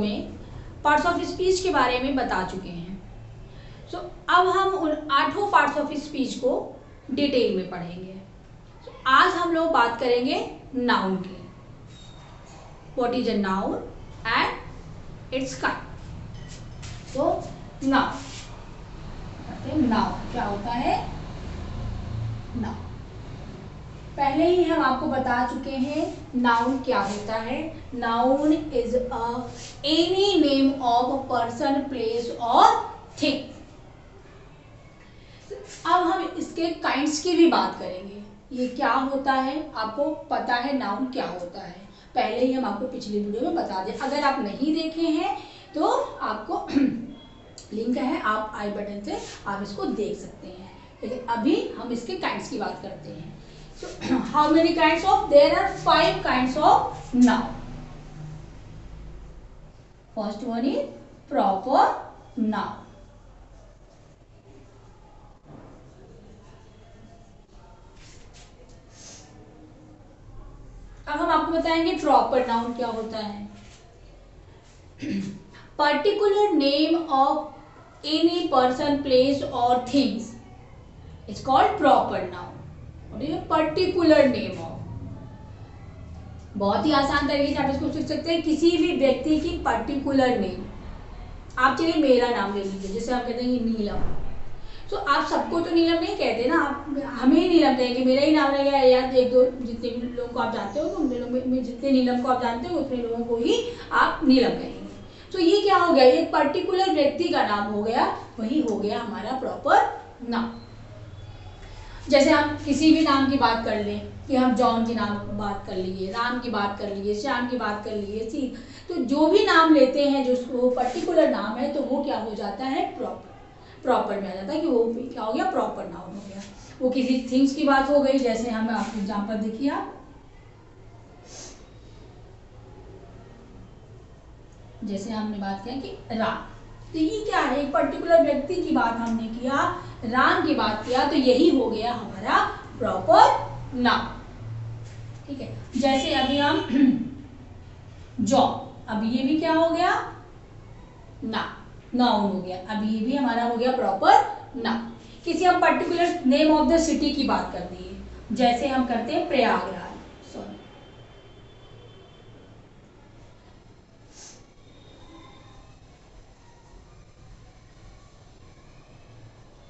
में parts of speech के बारे में बता चुके हैं। सो अब हम उन 8 पार्ट्स ऑफ स्पीच को डिटेल में पढ़ेंगे। आज हम लोग बात करेंगे नाउन की। What is a noun and it's kind. So noun क्या होता है? नाउन पहले ही हम आपको बता चुके हैं नाउन क्या होता है। Noun is any name of person, place और थिंग। अब हम इसके काइंड्स की भी बात करेंगे। ये क्या होता है, आपको पता है नाउन क्या होता है, पहले ही हम आपको पिछली वीडियो में बता दें। अगर आप नहीं देखे हैं तो आपको लिंक है, आप आई बटन से आप इसको देख सकते हैं। लेकिन अभी हम इसके काइंड्स की बात करते हैं। So how many kinds of? There are 5 kinds of noun. First one is proper noun. अब हम आपको बताएंगे प्रॉपर नाउन क्या होता है। Particular name of any person, place और things is called proper noun. Particular name of, बहुत ही आसान तरीके से आप इसको सीख सकते हैं। किसी भी व्यक्ति की पर्टिकुलर नेम। आप चलिए मेरा नाम ले लीजिए, जैसे आप कहते हैं नीलम। तो आप सबको तो नीलम नहीं कहते ना, आप हमें ही नीलम कहेंगे। मेरा ही नाम रहेगा या एक दो जितने भी लोगों को आप जानते हो, तो उन लोगों में जितने नीलम को आप जानते हो उतने लोगों को ही आप नीलम कहेंगे। तो ये क्या हो गया, एक पर्टिकुलर व्यक्ति का नाम हो गया, वही हो गया हमारा प्रॉपर नाम। जैसे हम किसी भी नाम की बात कर लें कि हम जॉन की नाम की बात कर लिए, राम की बात कर लिए, श्याम की बात कर लिए, सी, तो जो भी नाम लेते हैं जो वो पर्टिकुलर नाम है तो वो क्या हो जाता है, प्रॉपर में आ जाता है कि वो क्या हो गया, प्रॉपर नाउन हो गया। वो किसी थिंग्स की बात हो गई, जैसे हम आपको एग्जांपल देखिए आप, जैसे हमने बात किया कि राम, तो ये क्या है, एक पर्टिकुलर व्यक्ति की बात हमने किया, राम की बात किया, तो यही हो गया हमारा प्रॉपर नाउन। ठीक है, जैसे अभी हम जॉब, अब ये भी क्या हो गया, नाउन हो गया। अब ये भी हमारा हो गया प्रॉपर नाउन। किसी हम particular name of the city की बात कर दिए, जैसे हम करते हैं प्रयागराज,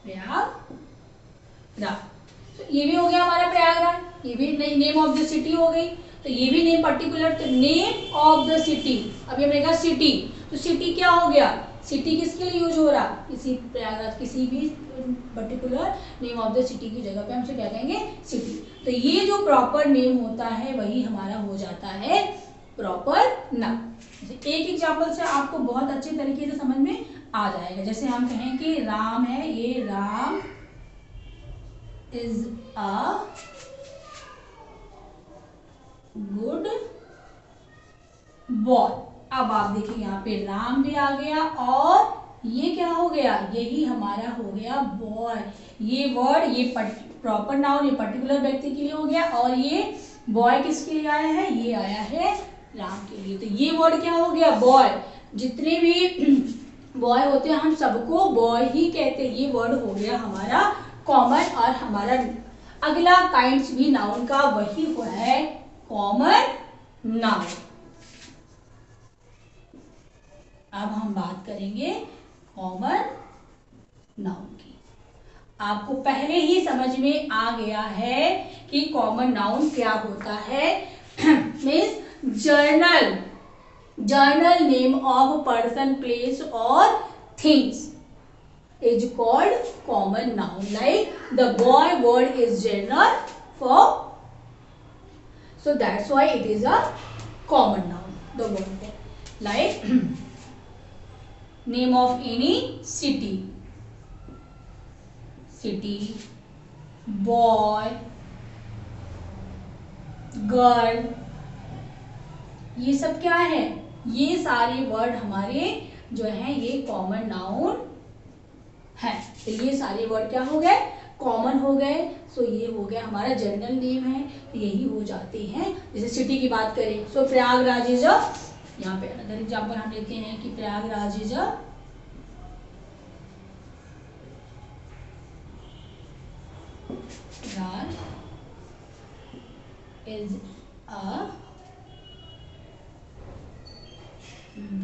प्रयागराज, तो ये भी हो गया हमारा प्रयागराज, ये भी नेम ऑफ द सिटी हो गई। तो ये भी name particular name of the city. अभी हमने कहा सिटी, तो सिटी क्या हो गया, सिटी किसके लिए यूज हो रहा, किसी प्रयागराज, किसी भी particular name of the city की जगह पे हम क्या कहेंगे, सिटी। तो ये जो प्रॉपर नेम होता है वही हमारा हो जाता है प्रॉपर नाउन। एक एग्जांपल से आपको बहुत अच्छे तरीके से समझ में आ जाएगा। जैसे हम कहें कि राम है, ये Ram is a good boy. अब आप देखिए यहाँ पे राम भी आ गया और ये क्या हो गया, यही हमारा हो गया बॉय। ये वर्ड, ये प्रॉपर नाउन, ये पर्टिकुलर व्यक्ति के लिए हो गया, और ये बॉय किसके लिए आया है, ये आया है राम के लिए। तो ये वर्ड क्या हो गया, बॉय। जितने भी बॉय होते हैं हम सबको बॉय ही कहते हैं। ये वर्ड हो गया हमारा कॉमन, और हमारा अगला काइंड्स भी नाउन का वही है, कॉमन नाउन। अब हम बात करेंगे कॉमन नाउन की। आपको पहले ही समझ में आ गया है कि कॉमन नाउन क्या होता है। Means journal name of person, place और things is called common noun. Like the boy word is general for, so that's why it is a common noun. The word like name of any city, boy, girl, ये सब क्या है, ये सारे word हमारे जो हैं ये कॉमन नाउन है। तो ये सारे वर्ड क्या हो गए, कॉमन हो गए। सो ये हो गया हमारा जनरल नेम है, तो यही हो जाते हैं। जैसे सिटी की बात करें, सो प्रयागराज इज अ यहाँ पे अगर एग्जाम्पल हम लेते हैं कि Prayagraj is a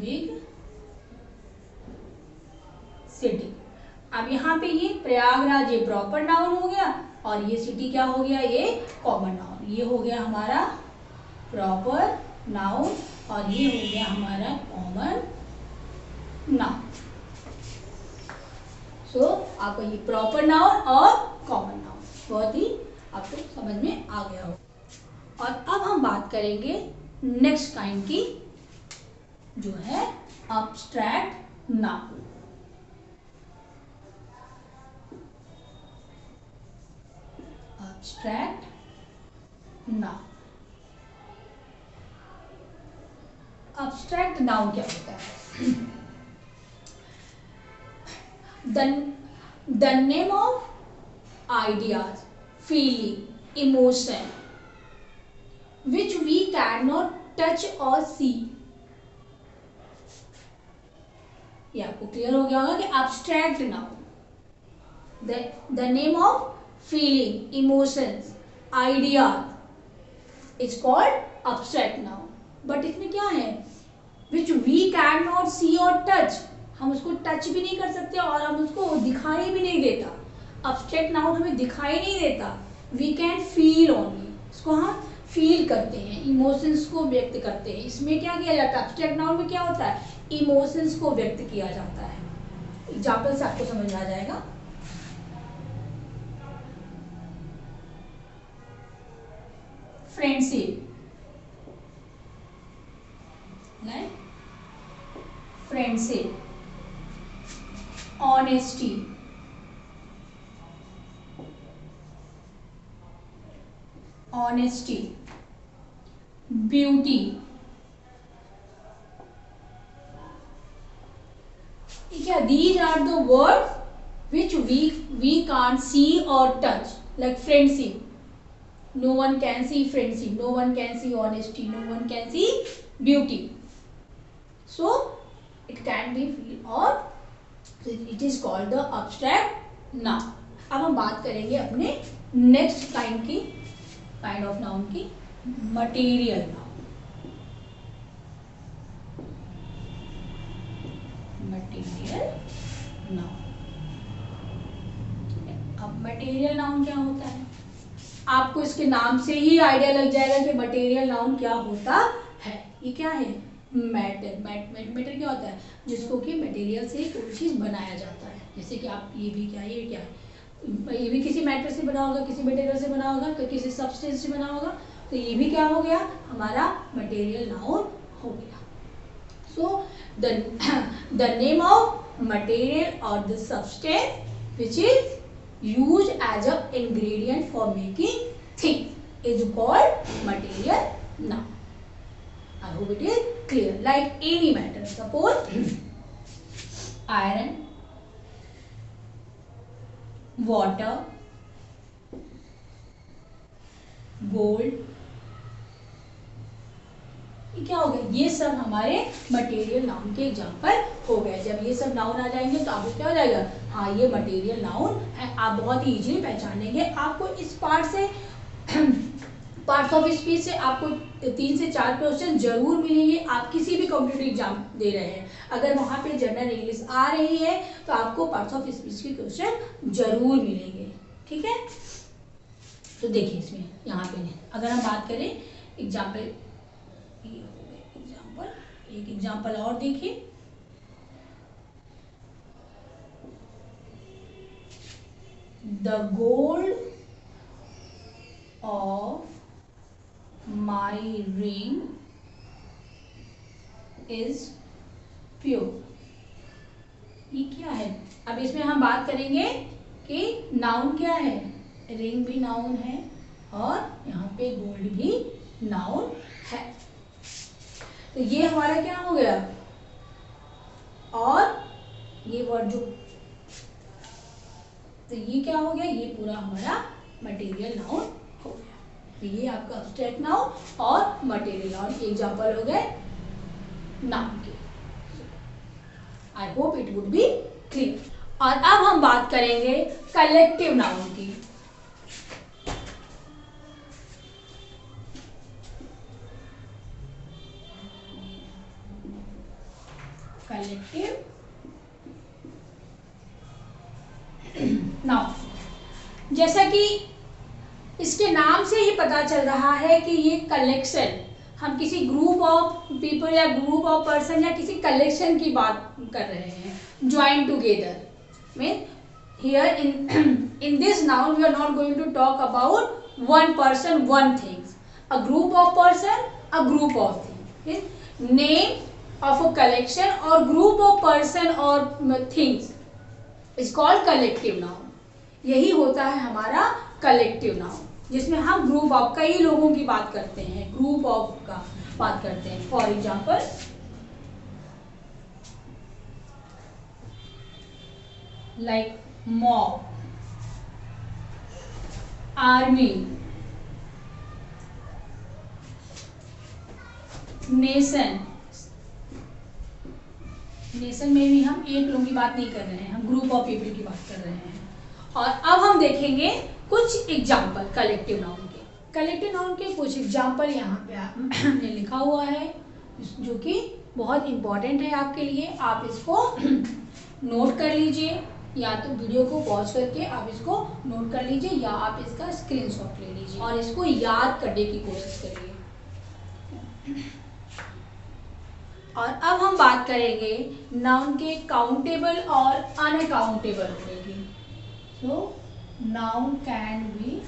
big city. अब यहाँ पे ये प्रयागराज ये प्रॉपर नाउन हो गया और ये सिटी क्या हो गया, ये कॉमन नाउन। ये हो गया हमारा प्रॉपर नाउन और ये हो गया हमारा कॉमन नाउन। सो आपको ये प्रॉपर नाउन और कॉमन नाउन बहुत ही आपको समझ में आ गया हो। और अब हम बात करेंगे नेक्स्ट काइंड की, जो है abstract noun. Abstract noun. Abstract noun क्या होता है? the name of ideas, feeling, emotion which we cannot touch or see। ये आपको क्लियर हो गया होगा कि abstract noun, the name of feeling, emotions, ideas is called abstract noun। But इसमें क्या है, which we cannot see or touch, हम उसको टच भी नहीं कर सकते और हम उसको दिखाई भी नहीं देता। अब्स्ट्रैक्ट नाउन हमें दिखाई नहीं देता, वी कैन फील ओनली, इसको हम फील करते हैं, इमोशंस को व्यक्त करते हैं। इसमें क्या किया जाता है, अब्स्ट्रैक्ट नाउन में क्या होता है, इमोशंस को व्यक्त किया जाता है। एग्जाम्पल से आपको समझ में आ जाएगा। Friendship, friendship, honesty, honesty, beauty. क्या, these are the words which we can't see or touch, like friendship, no one can see friendship, no one can see honesty, no one can see beauty, so it can be feel or it is called the abstract noun। अब हम बात करेंगे अपने next kind of noun की, material noun. Material noun. अब material noun क्या होता है, आपको इसके नाम से ही आइडिया लग जाएगा कि मटेरियल नाउन क्या होता है। ये क्या है, मैटर। मैटर क्या होता है, जिसको कि मटेरियल से कोई चीज बनाया जाता है। जैसे कि आप ये भी क्या है, ये क्या है, ये भी किसी मैटर से बना होगा, किसी मटेरियल से बना होगा, तो किसी सब्सटेंस से बना होगा, तो ये भी क्या हो गया, हमारा मटेरियल नाउन हो गया। So the name of material और the substance which is used as an ingredient for making things is called material noun। I hope it is clear, like any matter, suppose iron, water, gold, ये क्या हो गया, ये सब हमारे material noun के example हो गए। जब ये सब नाउन आ जाएंगे तो आपको क्या हो जाएगा, हाँ ये मटेरियल नाउन है। आप बहुत ही इजीली पहचान लेंगे। आपको इस पार्ट से पार्ट्स ऑफ स्पीच से आपको 3 से 4 क्वेश्चन जरूर मिलेंगे। आप किसी भी कॉम्पिटिटिव एग्जाम दे रहे हैं, अगर वहाँ पे जनरल इंग्लिश आ रही है तो आपको पार्ट्स ऑफ स्पीच के क्वेश्चन जरूर मिलेंगे। ठीक है, तो देखिए इसमें यहाँ पे अगर हम बात करें एग्जाम्पल, एक एग्जाम्पल और देखिए, the gold of my ring is pure. ये क्या है, अब इसमें हम बात करेंगे कि नाउन क्या है, रिंग भी नाउन है और यहाँ पे गोल्ड भी नाउन है। तो ये हमारा क्या हो गया, और ये वर्ड जो, तो ये क्या हो गया, ये पूरा हमारा मटेरियल नाउन हो गया। तो ये आपका अब्स्ट्रैक्ट नाउन और मटेरियल नाउन के एग्जाम्पल हो गए। नाउन के। I hope it would be clear. और अब हम बात करेंगे कलेक्टिव नाउन की। कलेक्टिव नाउन, जैसा कि इसके नाम से ही पता चल रहा है कि ये कलेक्शन, हम किसी ग्रुप ऑफ पीपल या ग्रुप ऑफ पर्सन या किसी कलेक्शन की बात कर रहे हैं। Join together mean here in this noun we are not going to talk about one person one things, a group of person, a group of things. Name of a collection or group of person or things is called collective noun. यही होता है हमारा collective noun, जिसमें हम group of कई लोगों की बात करते हैं, ग्रुप ऑफ का बात करते हैं। For example like mob, army, nation. Nation में भी हम एक लोगों की बात नहीं कर रहे हैं, हम ग्रुप ऑफ पीपल की बात कर रहे हैं। और अब हम देखेंगे कुछ एग्जाम्पल कलेक्टिव नाउन के। कलेक्टिव नाउन के कुछ एग्जाम्पल यहाँ पे हमने लिखा हुआ है, जो कि बहुत इंपॉर्टेंट है आपके लिए। आप इसको नोट कर लीजिए, या तो वीडियो को पॉज करके आप इसको नोट कर लीजिए, या आप इसका स्क्रीनशॉट ले लीजिए और इसको याद करने की कोशिश करिए। और अब हम बात करेंगे नाउन के काउंटेबल और अनकाउंटेबल होने की। So noun can be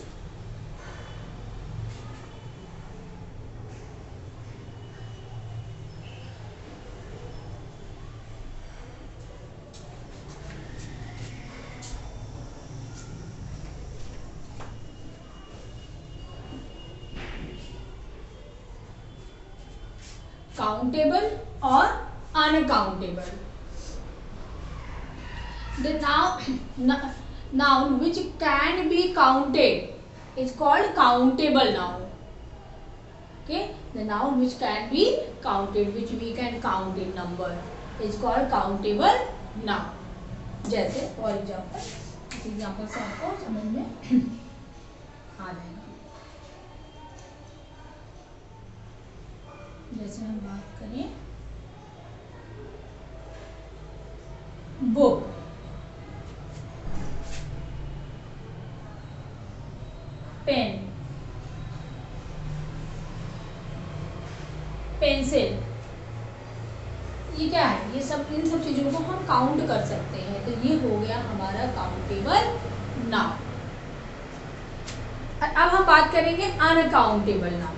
countable or uncountable. The noun which can be counted is called countable noun. Okay, the noun which can be counted, which we can count in number, is called countable noun. जैसे for example, इस example से आपको समझ में आ जाएगा। जैसे हम बात करें बुक, पेन, पेंसिल, ये क्या है? ये सब, इन सब चीजों को हम काउंट कर सकते हैं, तो ये हो गया हमारा काउंटेबल नाउन। अब हम बात करेंगे uncountable noun.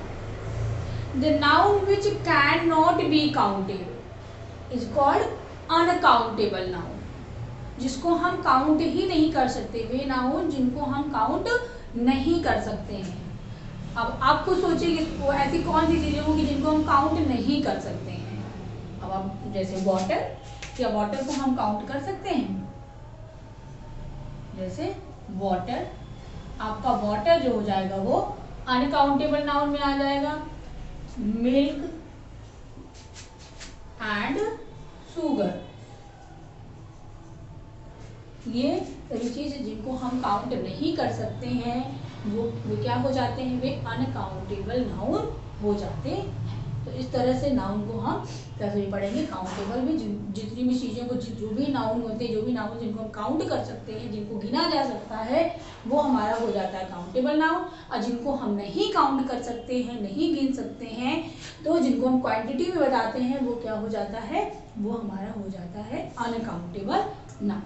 The noun which cannot be counted is called uncountable noun. जिसको हम काउंट ही नहीं कर सकते, वे नाउन जिनको हम काउंट नहीं कर सकते हैं। अब आप खुद सोचिए वो ऐसी कौन सी चीजें होंगी जिनको हम काउंट नहीं कर सकते हैं। अब आप जैसे वाटर, क्या वाटर को हम काउंट कर सकते हैं? जैसे वाटर, आपका वाटर जो हो जाएगा वो अनकाउंटेबल नाउन में आ जाएगा। मिल्क एंड शुगर, ये सभी चीज जिनको हम काउंट नहीं कर सकते हैं वो क्या हो जाते हैं? वे अनकाउंटेबल नाउन हो जाते हैं। तो इस तरह से नाउन को हम कैसे पढ़ेंगे? काउंटेबल भी, जितनी भी चीज़ों को, जो भी नाउन होते हैं, जो भी नाउन जिनको हम काउंट कर सकते हैं, जिनको गिना जा सकता है, वो हमारा हो जाता है काउंटेबल नाउन। और जिनको हम नहीं काउंट कर सकते हैं, नहीं गिन सकते हैं, तो जिनको हम क्वांटिटी में बताते हैं, वो क्या हो जाता है? वो हमारा हो जाता है uncountable noun.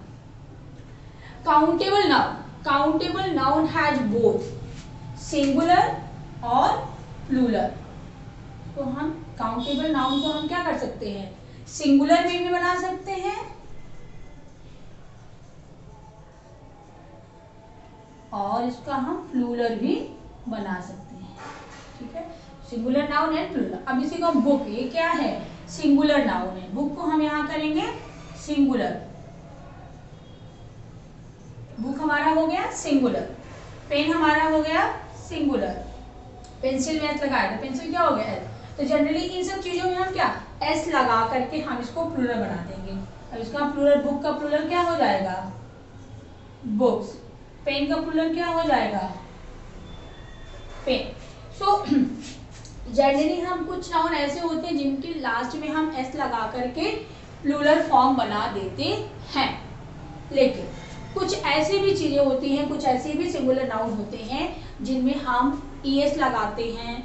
Countable noun, countable noun has both singular और प्लूरल। तो हम काउंटेबल नाउन को हम क्या कर सकते हैं? सिंगुलर में भी बना सकते हैं और इसका हम प्लूरल भी बना सकते हैं। ठीक है, सिंगुलर नाउन एंड प्लूरल। अब इसी को बुक, ये क्या है? सिंगुलर नाउन है। बुक को हम यहां करेंगे सिंगुलर, बुक हमारा हो गया सिंगुलर। पेन हमारा हो गया सिंगुलर। पेंसिल में एच लगाया था, पेंसिल क्या हो गया? एच। तो जनरली इन सब चीजों में हम क्या एस लगा करके हम इसको प्लूरल बना देंगे। अब इसका प्लूरल, बुक का प्लूरल क्या हो जाएगा? बुक्स। पेन का प्लूरल क्या हो जाएगा? पेन। सो जनरली हम कुछ नाउन ऐसे होते हैं जिनके लास्ट में हम एस लगा करके प्लूरल फॉर्म बना देते हैं, लेकिन कुछ ऐसी भी चीजें होती हैं, कुछ ऐसे भी सिंगुलर नाउन होते हैं जिनमें हम ईएस लगाते हैं,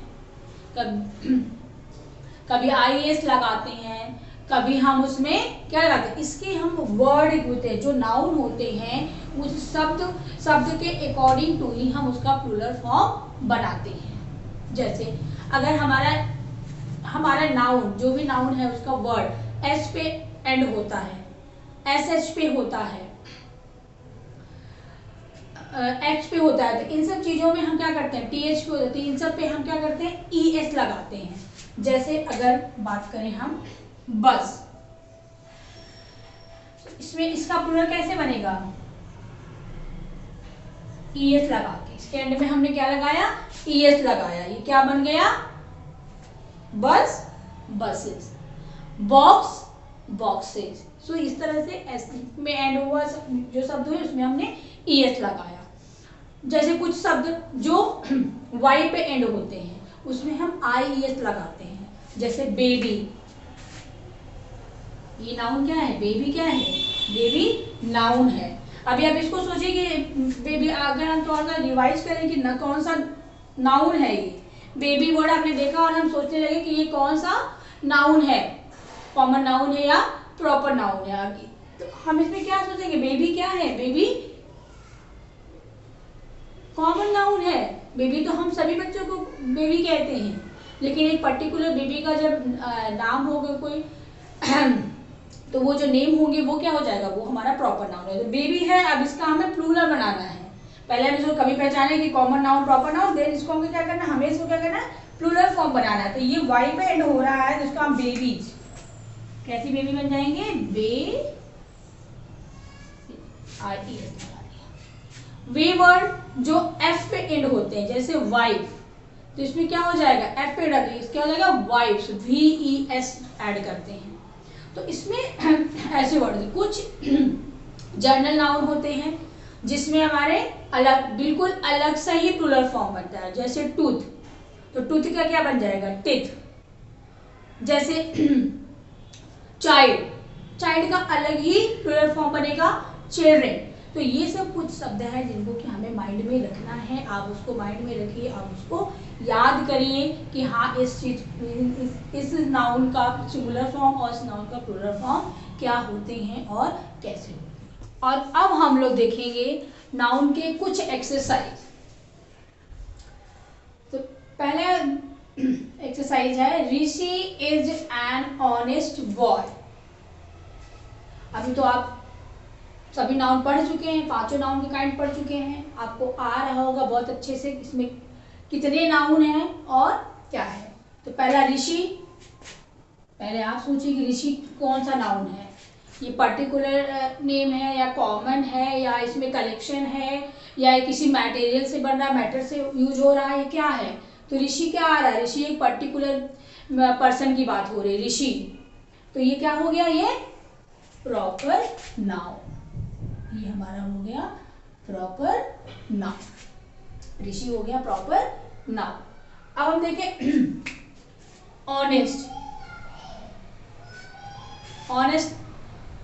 कभी आईएस लगाते हैं, कभी हम उसमें क्या लगाते हैं, इसके हम वर्ड होते हैं, जो नाउन होते हैं उस शब्द के अकॉर्डिंग टू ही हम उसका प्लूरल फॉर्म बनाते हैं। जैसे अगर हमारा नाउन, जो भी नाउन है उसका वर्ड एस पे एंड होता है, एस एच पे होता है, एच पे होता है, तो इन सब चीजों में हम क्या करते हैं, टी एच पे होता है, तो इन सब पे हम क्या करते हैं, ई एस लगाते हैं। जैसे अगर बात करें हम बस, इसमें इसका प्लूरल कैसे बनेगा? ई एस लगा के, इसके एंड में हमने क्या लगाया, ई एस लगाया, ये क्या बन गया? बस, बसेस। Box, boxes. सो इस तरह से एस में एंड हुआ जो शब्द हुए उसमें हमने ई एस लगाया। जैसे कुछ शब्द जो वाई पे एंड होते हैं उसमें हम आई ई एस लगाते हैं, जैसे बेबी। ये नाउन क्या है? बेबी क्या है? बेबी नाउन है। अभी आप इसको सोचिए कि बेबी, अगर हम थोड़ा सा रिवाइज करें कि न कौन सा नाउन है ये बेबी वर्ड आपने देखा और हम सोचने लगे कि ये कौन सा नाउन है, कॉमन नाउन है या प्रॉपर नाउन है, आगे तो हम इसमें क्या सोचेंगे? बेबी क्या है? बेबी कॉमन नाउन है। बेबी तो हम सभी बच्चों को बेबी कहते हैं, लेकिन एक पर्टिकुलर बेबी का जब नाम होगा कोई तो वो जो नेम होंगे वो क्या हो जाएगा? वो हमारा प्रॉपर नाउन है। तो बेबी है, अब इसका हमें प्लूरल बनाना है। पहले हम इसको कभी पहचाने कि common noun, proper noun, then इसको हमें क्या करना है, हमें इसको क्या करना है, प्लूरल फॉर्म बनाना है। तो ये वाई पे एंड हो रहा है, तो इसको हम बेबीज, कैसी बेबी बन जाएंगे? बे आर ई एस। वे वर्ड जो एफ पे एंड होते हैं, जैसे वाइफ, तो इसमें क्या हो जाएगा? एफ पे एंड, क्या हो जाएगा? Wives, V E S add करते हैं। तो इसमें ऐसे वर्ड, कुछ जर्नल नाउन होते हैं जिसमें हमारे अलग, बिल्कुल अलग सा ही प्लूरल फॉर्म बनता है। जैसे टूथ, तो टूथ का क्या बन जाएगा? टिथ। जैसे चाइल्ड, चाइल्ड का अलग ही प्लूरल फॉर्म बनेगा, चिल्ड्रेन। तो ये सब कुछ शब्द हैं जिनको कि हमें माइंड में रखना है। आप उसको माइंड में रखिए, आप उसको याद करिए कि हाँ इस चीज, इस नाउन का सिंगुलर फॉर्म और इस नाउन का प्लूरल फॉर्म क्या होते हैं और कैसे होते हैं। और अब हम लोग देखेंगे नाउन के कुछ एक्सरसाइज। तो पहले एक्सरसाइज है, ऋषि इज एन ऑनेस्ट बॉय। अभी तो आप सभी नाउन पढ़ चुके हैं, पांचों नाउन के काइंड पढ़ चुके हैं, आपको आ रहा होगा बहुत अच्छे से इसमें कितने नाउन हैं और क्या है। तो पहला ऋषि, पहले आप सोचिए कि ऋषि कौन सा नाउन है, ये पर्टिकुलर नेम है या कॉमन है या इसमें कलेक्शन है या किसी मटेरियल से बन रहा, मैटर से यूज हो रहा है, क्या है। तो ऋषि क्या आ रहा है? ऋषि एक पर्टिकुलर पर्सन की बात हो रही है, ऋषि। तो ये क्या हो गया? ये प्रॉपर नाउन, ये हमारा हो गया प्रॉपर नाउन, ऋषि हो गया प्रॉपर नाउन। अब हम देखें ऑनेस्ट।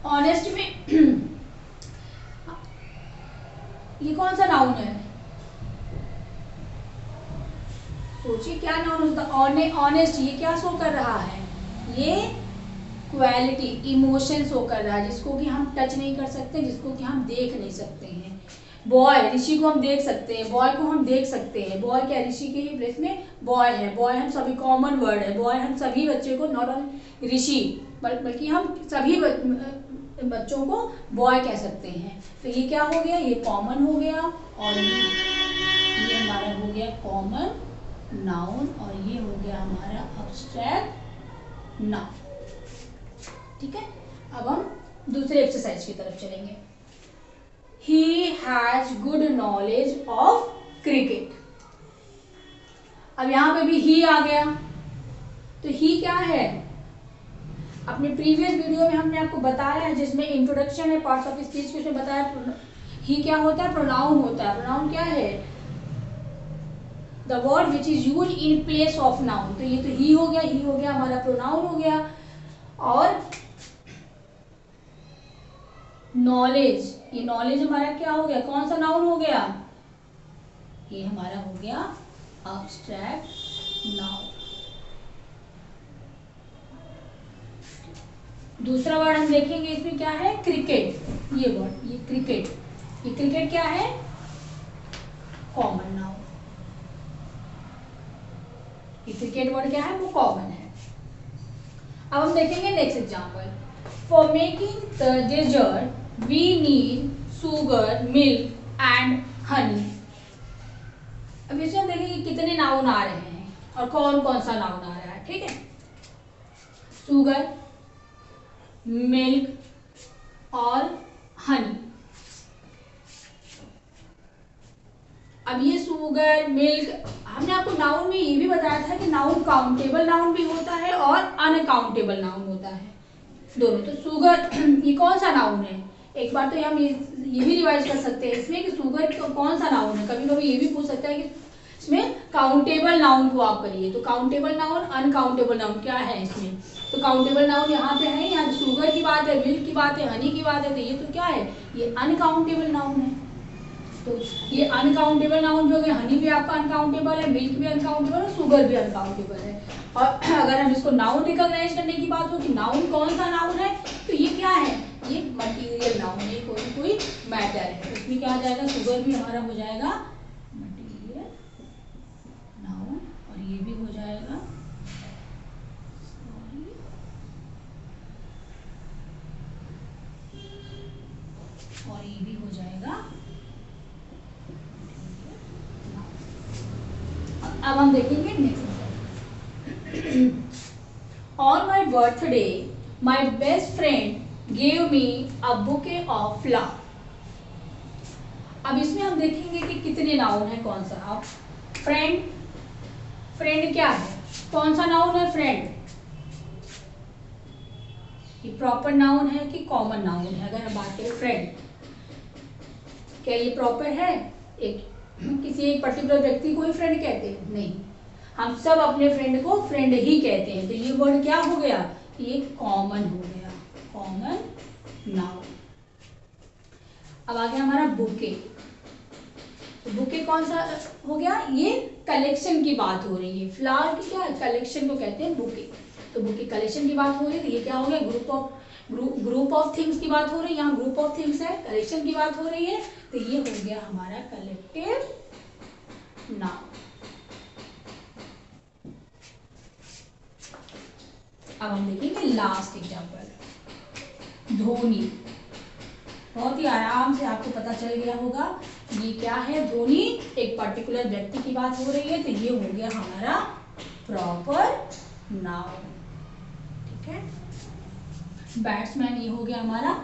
ऑनेस्ट में ये कौन सा नाउन है? सोचिए क्या नाउन होता है ऑनेस्ट। ये क्या शो कर रहा है? ये क्वालिटी, इमोशन शो कर रहा है, जिसको कि हम टच नहीं कर सकते, जिसको कि हम देख नहीं सकते हैं। बॉय, ऋषि को हम देख सकते हैं, बॉय को हम देख सकते हैं। बॉय क्या ऋषि के ही प्लेस में बॉय है। बॉय हम सभी, कॉमन वर्ड है बॉय, हम सभी बच्चे को, नॉट ओनली ऋषि बल्कि हम सभी बच्चों को बॉय कह सकते हैं। तो ये क्या हो गया? ये कॉमन हो गया और ये हमारा हो गया कॉमन नाउन और ये हो गया हमारा अब्स्ट्रैक्ट नाउन। ठीक है, अब हम दूसरे एक्सरसाइज की तरफ चलेंगे। He has good knowledge of cricket। अब यहां पे भी he आ गया, तो he क्या है? अपने प्रीवियस वीडियो में हमने आपको बताया है, जिसमें इंट्रोडक्शन है पार्ट्स ऑफ स्पीच के, उसमें बताया ही क्या होता है, प्रोनाउन होता है। प्रोनाउन क्या है, the word which is use in place of noun. तो ये तो ही हो गया हमारा प्रोनाउन हो गया। और नॉलेज, ये नॉलेज हमारा क्या हो गया, कौन सा नाउन हो गया, ये हमारा हो गया अब्स्ट्रैक्ट नाउन। दूसरा वर्ड हम देखेंगे इसमें क्या है, क्रिकेट। ये वर्ड, ये क्रिकेट क्या है, कॉमन नाउन। ये क्रिकेट वर्ड क्या है, वो कॉमन है। अब हम देखेंगे next example, for making the dessert we need sugar, milk and honey. अब इसमें हम देखेंगे कितने नाउन आ रहे हैं और कौन कौन सा नाउन आ रहा है। ठीक है, शुगर, मिल्क और हनी। अब ये शुगर, मिल्क, हमने आपको नाउन में ये भी बताया था कि नाउन काउंटेबल नाउन भी होता है और अनकाउंटेबल नाउन होता है, दोनों। तो शुगर ये कौन सा नाउन है, एक बार तो हम ये भी रिवाइज कर सकते हैं इसमें कि शुगर कौन सा नाउन है। कभी कभी ये भी पूछ सकता है कि इसमें काउंटेबल नाउन को आप करिए, तो काउंटेबल नाउन, अनकाउंटेबल नाउन क्या है इसमें। तो काउंटेबल नाउन यहाँ पे है, यहाँ शुगर की बात है, मिल्क की बात है, हनी की बात है, तो ये तो क्या है, ये अनकाउंटेबल नाउन है। तो ये अनकाउंटेबल नाउन जो है, हनी भी आपका अनकाउंटेबल है, मिल्क भी अनकाउंटेबल है, शुगर भी अनकाउंटेबल है। और अगर हम इसको नाउन रिकॉग्नाइज करने की बात हो कि नाउन कौन सा नाउन है, तो ये क्या है, ये मटीरियल नाउन है, कोई मैटर है। इसमें क्या आ जाएगा, शुगर भी हमारा हो जाएगा मटीरियल नाउन, और ये भी हो जाएगा अब हम देखेंगे next. On my birthday my best friend gave me a bouquet of flower. अब इसमें हम देखेंगे कि कितने नाउन है, कौन सा। अब फ्रेंड क्या है, कौन सा नाउन है, फ्रेंड। ये प्रॉपर नाउन है कि कॉमन नाउन है। अगर हम बात करें फ्रेंड, क्या ये प्रॉपर है, एक किसी एक पर्टिकुलर व्यक्ति को ही फ्रेंड कहते हैं, नहीं, हम सब अपने फ्रेंड को फ्रेंड ही कहते हैं। तो ये वर्ड क्या हो गया, ये कॉमन हो गया, कॉमन नाउन। अब आ गया हमारा बुके। तो बुके कौन सा हो गया, ये कलेक्शन की बात हो रही है। फ्लावर की क्या कलेक्शन को कहते हैं बुके। तो बुके कलेक्शन की बात हो रही है, तो ये क्या हो गया, ग्रुप ऑफ थिंग्स की बात हो रही है। यहाँ ग्रुप ऑफ थिंग्स है, कलेक्शन की बात हो रही है, तो ये हो गया हमारा कलेक्टिव नाउन। अब हम देखेंगे लास्ट एग्जांपल, धोनी। बहुत ही आराम से आपको पता चल गया होगा ये क्या है, धोनी एक पर्टिकुलर व्यक्ति की बात हो रही है, तो ये हो गया हमारा प्रॉपर नाउन। ठीक है, बैट्समैन ये हो गया हमारा,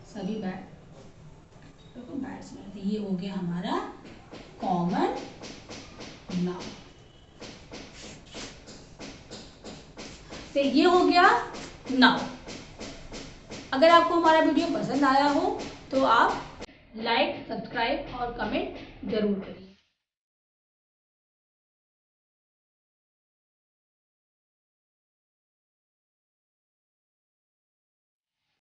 सभी बैट्समैन, तो ये हो गया हमारा कॉमन नाउन। तो ये हो गया नाउन। अगर आपको हमारा वीडियो पसंद आया हो तो आप लाइक, सब्सक्राइब और कमेंट जरूर करिए।